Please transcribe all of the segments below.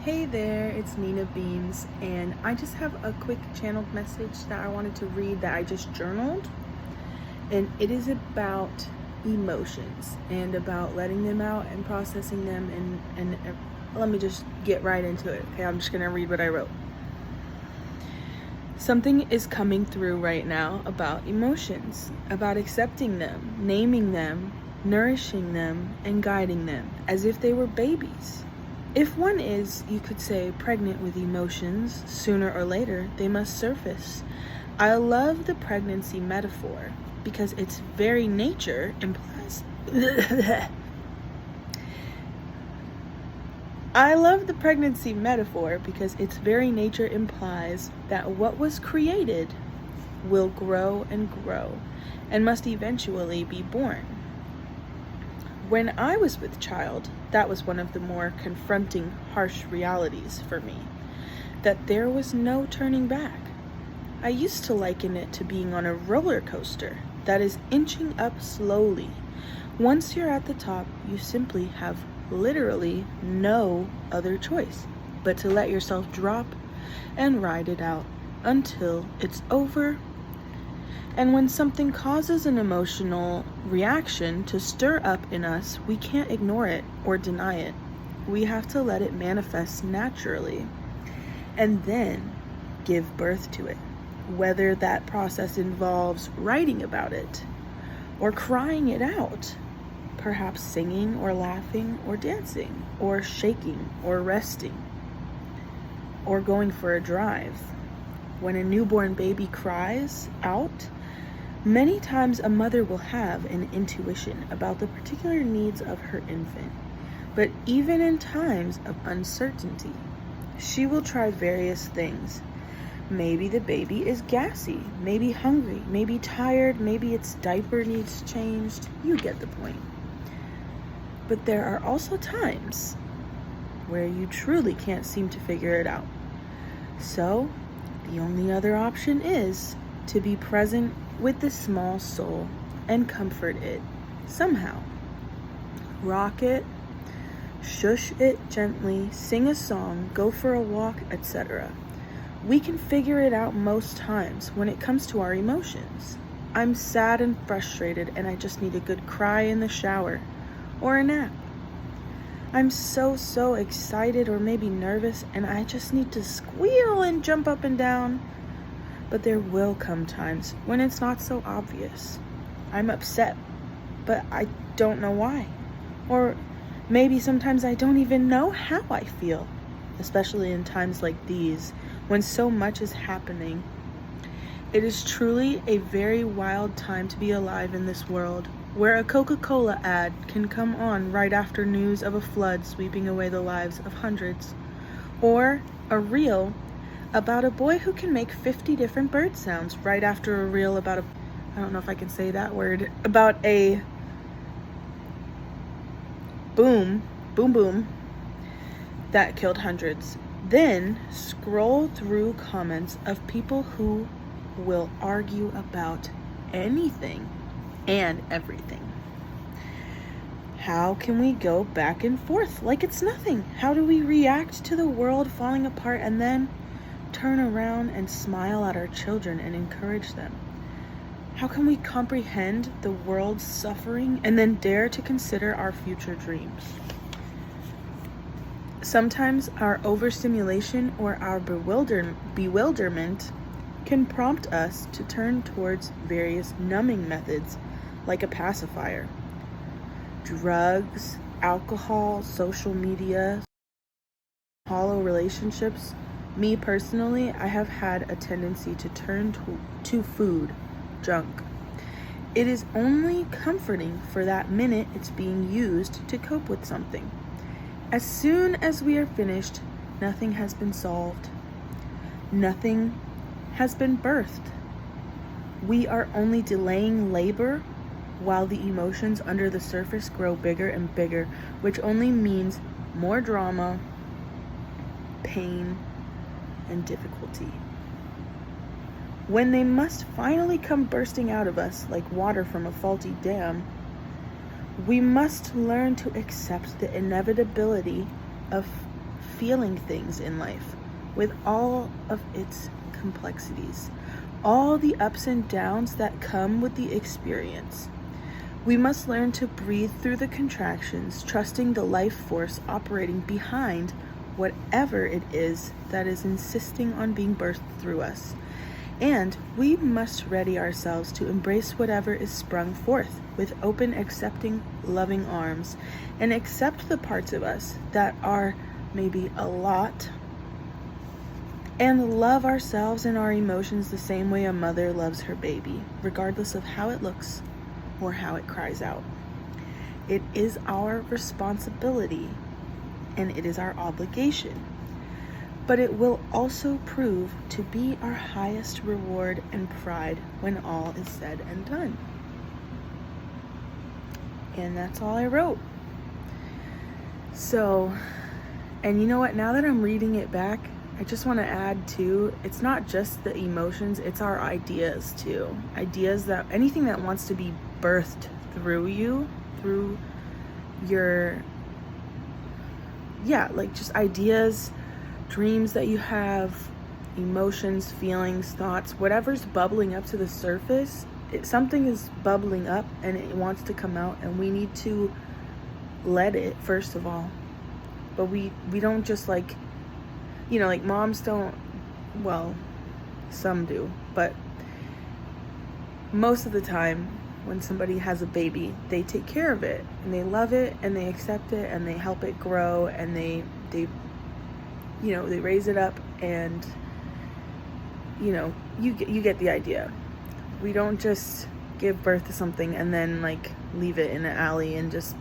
Hey there, it's Nina Beans, and I just have a quick channeled message that I wanted to read that I just journaled. And it is about emotions and about letting them out and processing them. And let me just get right into it. Okay, I'm just gonna read what I wrote. Something is coming through right now about emotions, about accepting them, naming them, nourishing them, and guiding them as if they were babies. If one is, you could say, pregnant with emotions, sooner or later they must surface. I love the pregnancy metaphor because its very nature implies. I love the pregnancy metaphor because its very nature implies that what was created will grow and must eventually be born. When I was with child, that was one of the more confronting, harsh realities for me, that there was no turning back. I used to liken it to being on a roller coaster that is inching up slowly. Once you're at the top, you simply have literally no other choice but to let yourself drop and ride it out until it's over. And when something causes an emotional reaction to stir up in us, we can't ignore it or deny it. We have to let it manifest naturally and then give birth to it. Whether that process involves writing about it or crying it out, perhaps singing or laughing or dancing or shaking or resting or going for a drive. When a newborn baby cries out, many times a mother will have an intuition about the particular needs of her infant, but even in times of uncertainty, she will try various things. Maybe the baby is gassy, maybe hungry, maybe tired, maybe its diaper needs changed. You get the point. But there are also times where you truly can't seem to figure it out. So, the only other option is to be present with the small soul and comfort it somehow. Rock it, shush it gently, sing a song, go for a walk, etc. We can figure it out most times when it comes to our emotions. I'm sad and frustrated and I just need a good cry in the shower or a nap. I'm so excited or maybe nervous and I just need to squeal and jump up and down. But there will come times when it's not so obvious. I'm upset, but I don't know why. Or maybe sometimes I don't even know how I feel, especially in times like these when so much is happening. It is truly a very wild time to be alive in this world, where a Coca-Cola ad can come on right after news of a flood sweeping away the lives of hundreds, or a reel about a boy who can make 50 different bird sounds right after a reel about I don't know if I can say that word, about a boom that killed hundreds. Then scroll through comments of people who will argue about anything and everything. How can we go back and forth like it's nothing? How do we react to the world falling apart and then turn around and smile at our children and encourage them? How can we comprehend the world's suffering and then dare to consider our future dreams? Sometimes our overstimulation or our bewilderment can prompt us to turn towards various numbing methods like a pacifier. Drugs, alcohol, social media, hollow relationships. Me personally, I have had a tendency to turn to food, junk. It is only comforting for that minute it's being used to cope with something. As soon as we are finished, nothing has been solved. Nothing has been birthed. We are only delaying labor while the emotions under the surface grow bigger and bigger, which only means more drama, pain, and difficulty. When they must finally come bursting out of us like water from a faulty dam, we must learn to accept the inevitability of feeling things in life with all of its complexities, all the ups and downs that come with the experience. We must learn to breathe through the contractions, trusting the life force operating behind whatever it is that is insisting on being birthed through us. And we must ready ourselves to embrace whatever is sprung forth with open, accepting, loving arms, and accept the parts of us that are maybe a lot, and love ourselves and our emotions the same way a mother loves her baby, regardless of how it looks or how it cries out. It is our responsibility and it is our obligation, but it will also prove to be our highest reward and pride when all is said and done. And that's all I wrote. So, and you know what, now that I'm reading it back, I just want to add too, it's not just the emotions, it's our ideas too. Ideas that, anything that wants to be birthed through you, through your, like just ideas, dreams that you have, emotions, feelings, thoughts, whatever's bubbling up to the surface, something is bubbling up and it wants to come out, and we need to let it, first of all. But we don't just like, like moms don't, well, some do, but most of the time when somebody has a baby, they take care of it and they love it and they accept it and they help it grow and they raise it up, and you get the idea. We don't just give birth to something and then like leave it in an alley and just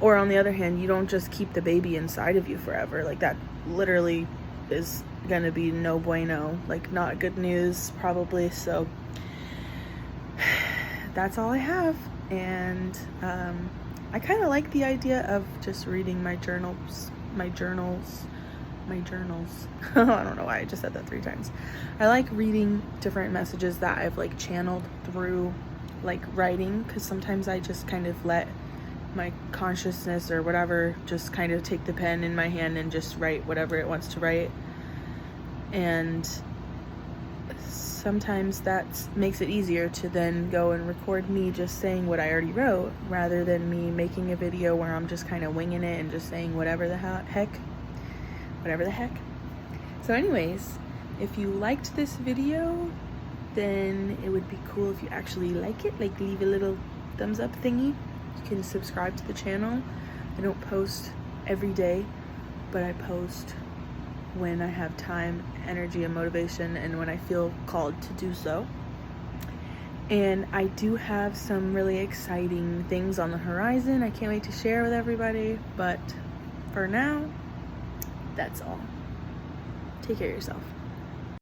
or on the other hand, you don't just keep the baby inside of you forever. Like that literally is gonna be no bueno, like not good news probably. So that's all I have. And I kind of like the idea of just reading my journals. I don't know why I just said that 3 times. I like reading different messages that I've like channeled through like writing, because sometimes I just kind of let my consciousness or whatever just kind of take the pen in my hand and just write whatever it wants to write. And sometimes that makes it easier to then go and record me just saying what I already wrote, rather than me making a video where I'm just kind of winging it and just saying whatever the heck. So anyways, if you liked this video, then it would be cool if you actually like it, like leave a little thumbs up thingy. You can subscribe to the channel. I don't post every day, but I post when I have time, energy, and motivation, and when I feel called to do so. And I do have some really exciting things on the horizon I can't wait to share with everybody, but for now, that's all. Take care of yourself.